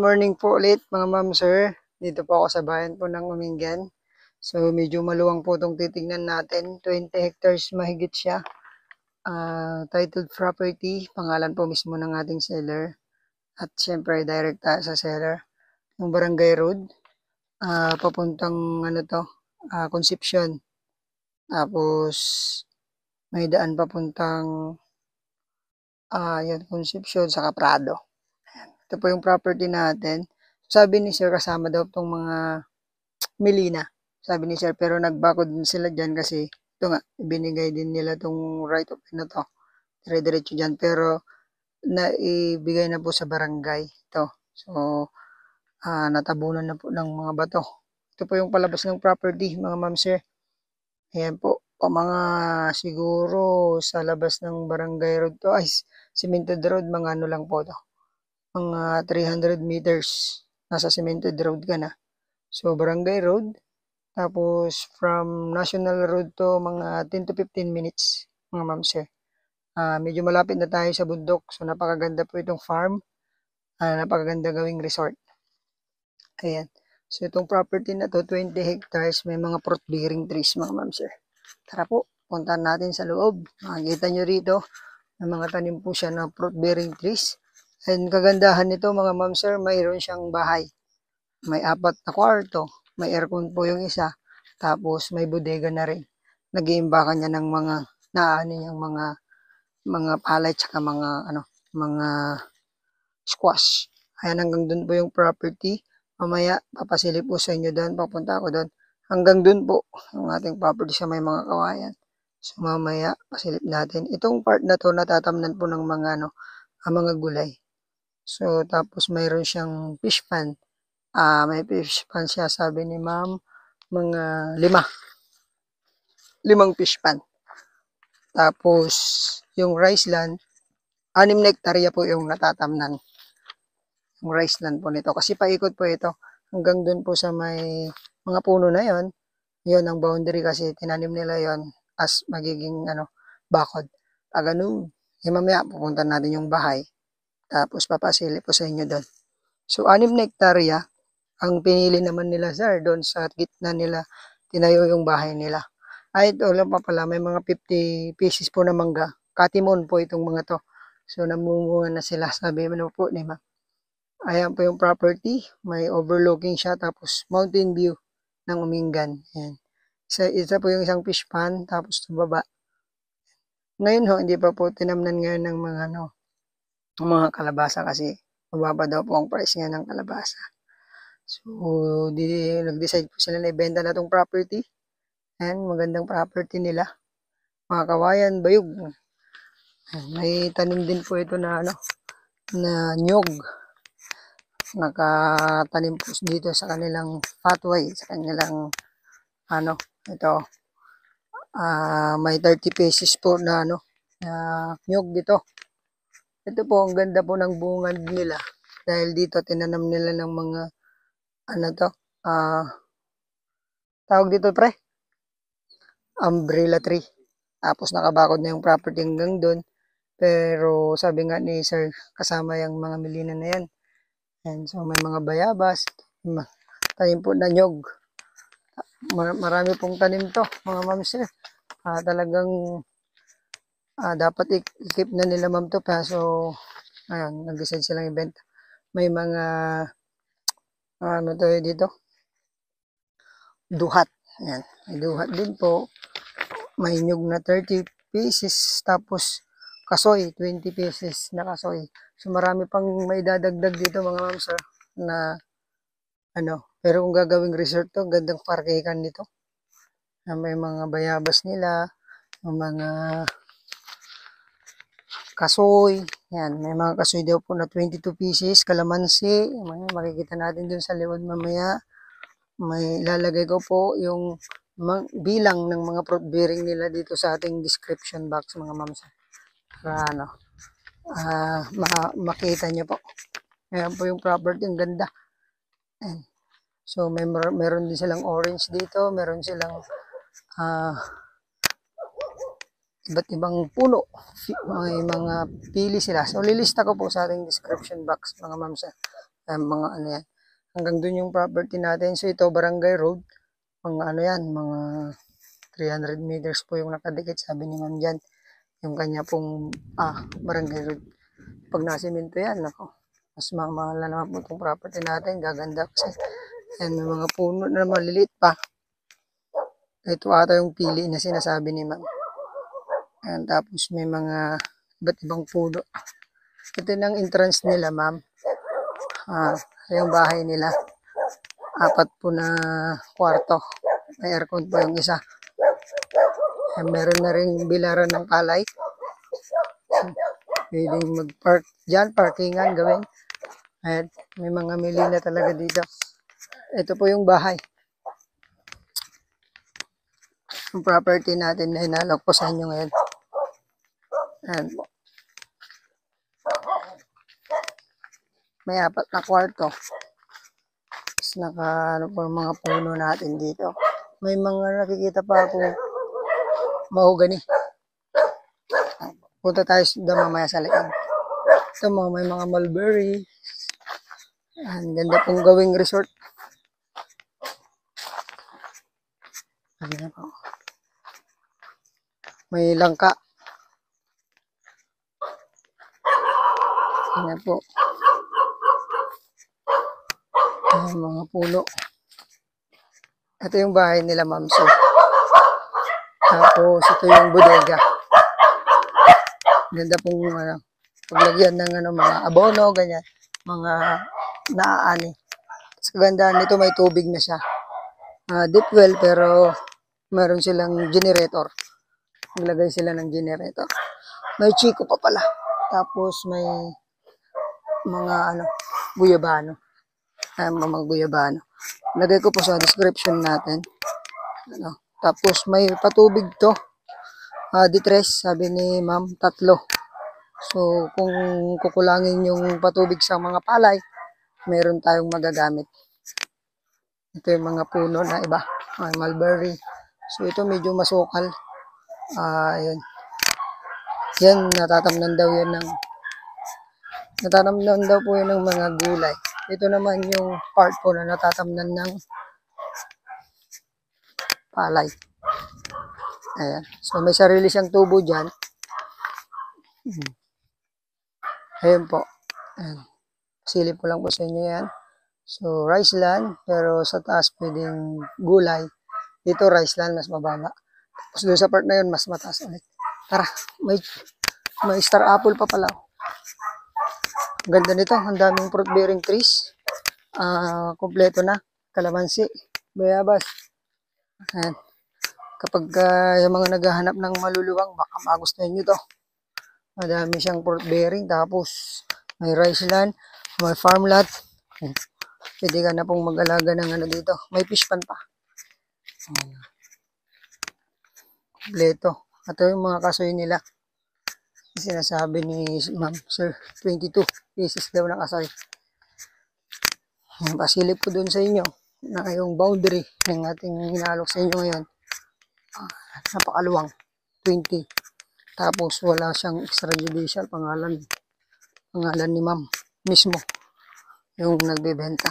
morning po ulit mga ma'am sir. Dito po ako sa bayan po ng Umingan. So medyo maluwang po itong titignan natin. 20 hectares mahigit siya. Titled property. Pangalan po mismo ng ating seller. At syempre direct tayo sa seller. Yung Barangay Road. Papuntang Concepcion. Tapos may daan papuntang Concepcion sa Prado. Ito po yung property natin. Sabi ni sir kasama daw itong mga Melina. Sabi ni sir pero nagbakod din sila dyan kasi ito nga, binigay din nila itong right of na to. Dire-diretso dyan pero naibigay na po sa barangay ito. So, natabunan na po ng mga bato. Ito po yung palabas ng property mga ma'am sir. Ayan po. Mga siguro sa labas ng barangay road to ay cemented road, mga ano lang po to. Mga 300 meters nasa cemented road ka na. So barangay road, tapos from national road to mga 10 to 15 minutes mga ma'am sir. Medyo malapit na tayo sa bundok, so napakaganda po itong farm. Napakaganda gawing resort. Ayan. So itong property na to 20 hectares, may mga fruit bearing trees mga ma'am sir. Tara po, puntahan natin sa loob. Makikita nyo rito, may mga tanim po siya na fruit bearing trees. And kagandahan nito mga ma'am sir, mayroon siyang bahay. May 4 na kwarto, may aircon po yung isa, tapos may bodega na rin. Nag-iimbakan niya ng mga niyang mga palay tsaka mga squash. Ayan, hanggang dun po yung property. Mamaya papasilip po sa inyo doon, papunta ako doon. Hanggang dun po ang ating property sa may mga kawayan. So mamaya pasilip natin. Itong part na to natatamnan po ng mga gulay. So tapos mayroon siyang fish pan. May fish pan siya, sabi ni ma'am, mga 5 fish pan. Tapos yung rice land, 6 na hektarya po yung natatamnan. Yung rice land po nito. Kasi paikot po ito hanggang dun po sa may mga puno na yon. Yon ang boundary kasi tinanim nila yon as magiging bakod. Ganun. Mamaya pupunta natin yung bahay. Tapos papasili po sa inyo doon. So 6 na hektarya ang pinili naman nila sir doon sa gitna nila tinayo yung bahay nila. Ito lang pa pala, may mga 50 pieces po na mangga. Katimon po itong mga to. So namumunga na sila, sabi mo po ni ma'am. Ayan po yung property, may overlooking siya, tapos mountain view ng Umingan. Ayan. Isa po yung isang fish pan, tapos sa baba. Ngayon hindi pa po tinamnan ngayon ng mga kalabasa kasi mababa daw po ang price nga ng kalabasa. So, nag-decide po sila na ibenta na itong property. Ayan, magandang property nila. Mga kawayan, bayog. Ayan, may tanim din po ito na nyog. Nakatanim po dito sa kanilang pathway, sa kanilang ito. May 30 pieces po na nyog dito. Ito po, ang ganda po ng bungad nila. Dahil dito, tinanam nila ng mga tawag dito pre? Umbrella tree. Tapos nakabakod na yung property hanggang doon. Pero sabi nga ni sir, kasama yung mga Melina na yan. And so may mga bayabas, tanim po na nyog. Marami pong tanim to, mga ma'am sir. Talagang dapat i-keep na nila ma'am to, kaso ayun, nag-decide silang ibenta. May mga dito? Duhat. Ayan, may duhat din po. May nyog na 30 pieces, tapos kasoy, 20 pieces na kasoy. So marami pang may dadagdag dito mga ma'am sir na pero kung gagawing resort to, gandang parkehan dito. May mga bayabas nila, mga kasoy. Yan, may mga kasoy daw po na 22 pieces, kalamansi. Makikita natin dun sa likod mamaya. May lalagay ko po yung bilang ng mga fruit bearing nila dito sa ating description box mga ma'am sir. Para makita nyo po. Ayan po yung property, ang ganda. Ayan. So meron din silang orange dito, meron silang iba't ibang puno. May mga pili sila. So lilista ko po sa ating description box mga ma'am sir. mga ano yan. Hanggang dun yung property natin. So ito, Barangay Road. Mga ano yan, mga 300 meters po yung nakadikit, sabi ni ma'am dyan. Yung kanya pong Barangay Road. Pag nasiminto yan, ako, mas mahal na naman po itong property natin. Gaganda kasi. Ayan, may mga puno na maliliit pa. Ito ata yung pili na sinasabi ni ma'am. Ayan, tapos may mga iba't ibang puno. Ito yung entrance nila, ma'am. Yung bahay nila. 4 po na kwarto. May aircon po yung isa. Ayan, meron na rin bilaran ng palay. Pwedeng mag-park dyan, parkingan gawin. Ayan, may mga milina talaga dito. Ito po yung bahay. Yung property natin na hinalok po sa inyo ngayon. Ayan po. May 4 na kwarto. Tapos ano po yung mga puno natin dito. May mga nakikita pa akong mahogany. Punta tayo doon mamaya sa likod. Ito may mga mulberry. Ang ganda pong gawing resort. Ayan po. May langka. Ayan po. Ayan, mga puno. Ito yung bahay nila, ma'am. So, tapos ito yung bodega. Ganda pong paglagyan ng mga abono, ganyan. Mga naaani. Sa kagandahan nito, may tubig na siya. Deep well, pero meron silang generator. Naglagay sila ng generator. May chiko pa pala. Tapos may mga guyabano. Mga guyabano. Lagay ko po sa description natin. Tapos may patubig to. Ditres, sabi ni ma'am, 3. So kung kukulangin yung patubig sa mga palay, meron tayong magagamit. Ito yung mga puno na iba. Mulberry. So ito medyo masukal. Ayan. Yan, natatamnan daw po yan ng mga gulay. Ito naman yung part po na natatamnan ng palay. Ayan. So may sarili siyang tubo dyan. Ayan po. Ayan. Silip ko lang po sa inyo yan. So rice land, pero sa taas pwedeng gulay. Dito rice land, mas mababa. Tapos doon sa part na yun, mas mataas ulit. Tara, may star apple pa pala. Ganda nito, ang daming fruit bearing trees. Kompleto na. Kalamansi, bayabas. Ayan. Kapag yung mga naghahanap ng maluluwang, baka magustuhan nyo to. Madami siyang fruit bearing. Tapos may rice land, may farm lot. Pwede ka na pong mag-alaga ng dito. May fish pan pa. Kompleto. Ito yung mga kasoy nila. Sinasabi ni ma'am, sir, 22 pieces daw na kasoy. Pasilip ko dun sa inyo na yung boundary ng ating hinalok sa inyo ngayon. Napakaluwang, 20. Tapos wala siyang extrajudicial pangalan ni ma'am mismo yung nagbebenta.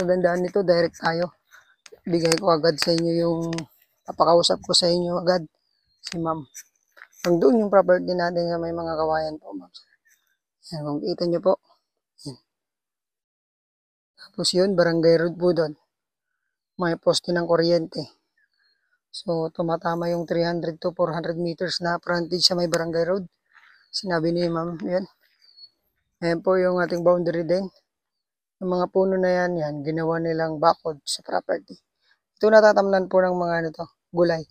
Magandaan nito, direct tayo. Bigay ko agad sa inyo yung papakausap ko sa inyo agad si ma'am. Hanggang doon yung property natin sa may mga kawayan po, ma'am. Yan, kung kita nyo po. Yan. Tapos yun, Barangay Road po doon. May poste ng kuryente. So, tumatama yung 300 to 400 meters na frontage sa may Barangay Road. Sinabi ni ma'am, yan. Ayan po yung ating boundary din. Yung mga puno na yan, ginawa nilang bakod sa property. Ito natatamnan po ng mga gulay.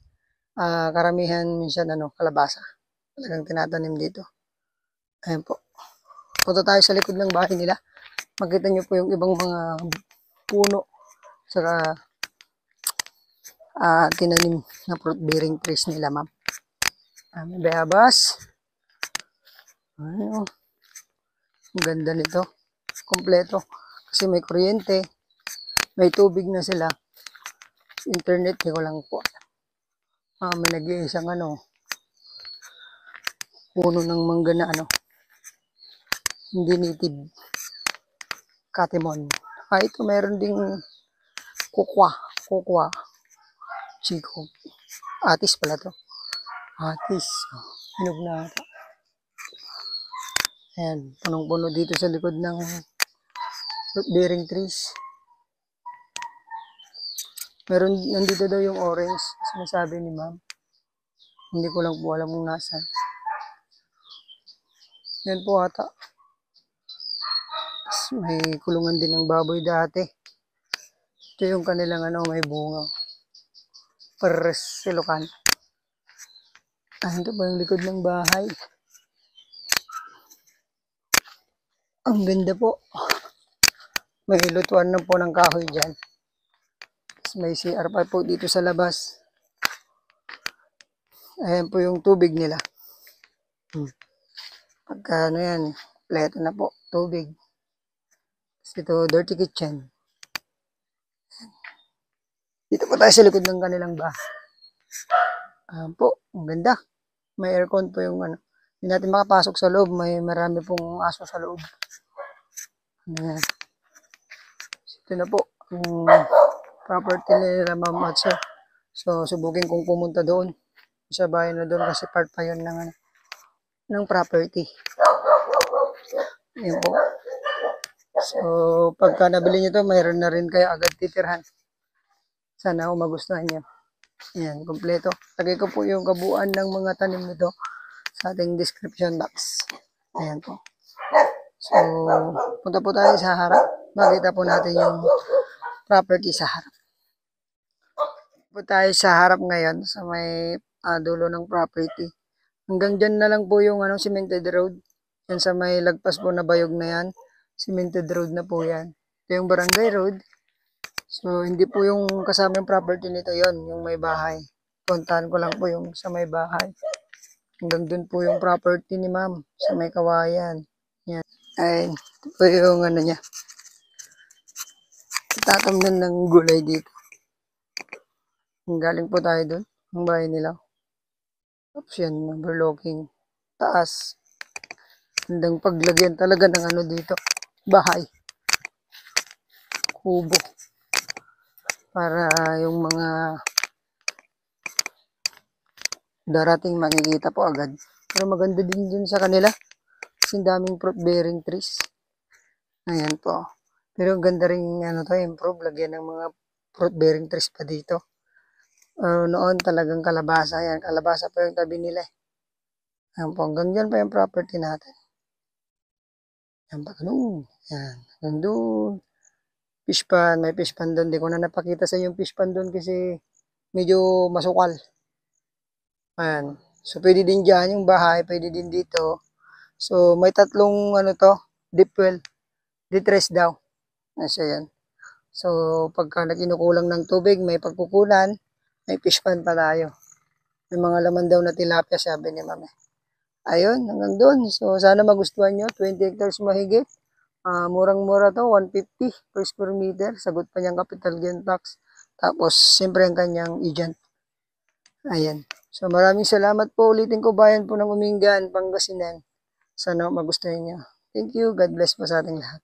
Karamihan minsan kalabasa. Talagang tinatanim dito. Ayan po. Punta tayo sa likod ng bahay nila. Makita nyo po yung ibang mga puno. Saka tinanim na fruit bearing trees nila, ma'am. May bayabas. Ang ganda nito. Kompleto. Kasi may kuryente. May tubig na sila. Internet, di ko lang po. May nag-iisang puno ng mangga na hindi native. Katimon. Ito meron ding kukwa, chico. Atis pala to. Atis. Hinog na ata. Ayan, punong-puno dito sa likod ng fruit bearing trees. Meron, nandito daw yung orange, sinasabi ni ma'am. Hindi ko lang po alam kung nasan. Yan po ata. May kulungan din ng baboy dati. Ito yung kanilang may bunga. Pares silokan. Ito pa yung likod ng bahay. Ang ganda po. May lutuan na po ng kahoy dyan. May CR pa po dito sa labas. Ayan po yung tubig nila. Pagka yan, pleto na po, tubig. Ito, dirty kitchen. Dito po tayo sa likod ng kanilang bahay. Ayan po, ang ganda. May aircon po yung Hindi natin makapasok sa loob. May marami pong aso sa loob. Ayan. Ito na po, ang property nila Ma'am at Sir. So, subukin kong pumunta doon. Sa bahay na doon kasi part pa yun ng property. Ayan po. So, pagka nabili nyo to, mayroon na rin kayo agad titirhan. Sana magustuhan nyo. Ayan, kompleto. Lagay ko po yung kabuuan ng mga tanim nito sa ating description box. Ayan po. So, punta po tayo sa harap. Makita po natin yung property sa harap. Po tayo sa harap ngayon sa may dulo ng property. Hanggang dyan na lang po yung cemented road. Yan sa may lagpas po na bayog na yan. Cemented road na po yan. Ito yung barangay road. So, hindi po yung kasama yung property nito yon, yung may bahay. Puntahan ko lang po yung sa may bahay. Hanggang dun po yung property ni ma'am sa may kawayan. Yan. Ay, ito po yung niya. Tatamnan ng gulay dito. Galing po tayo dun, ang bahay nila. Tapos yan, overlooking. Taas. Handang paglagyan talaga ng dito. Bahay. Kubo. Para yung mga darating makikita po agad. Pero maganda din dun sa kanila. Kasi daming fruit bearing trees. Ayan po. Pero ang ganda rin improve. Lagyan ng mga fruit bearing trees pa dito. Noon talagang kalabasa. Yan, kalabasa pa yung tabi nila. Ayan po. Hanggang dyan pa yung property natin. Yan pa ganun. Yan. Hanggang doon. Fish pan. May fish pan doon. Di ko na napakita sa yung fish pan doon kasi medyo masukal. Ayan. So, pwede din dyan yung bahay. Pwede din dito. So, may tatlong deep well. Detress daw. Nasa yan. So, pagka nakinukulang ng tubig, may pagkukulan, may fish pan pa tayo. May mga laman daw na tilapia, sabi ni mami. Ayun, hanggang doon. So, sana magustuhan nyo. 20 hectares mahigit. Murang-mura to, 150 per square meter. Sagot pa niyang capital gain tax. Tapos, siyempre ang kanyang agent. Ayan. So, maraming salamat po. Ulitin ko, bayan po ng Umingan, Pangasinan. Sana magustuhan nyo. Thank you. God bless po sa ating lahat.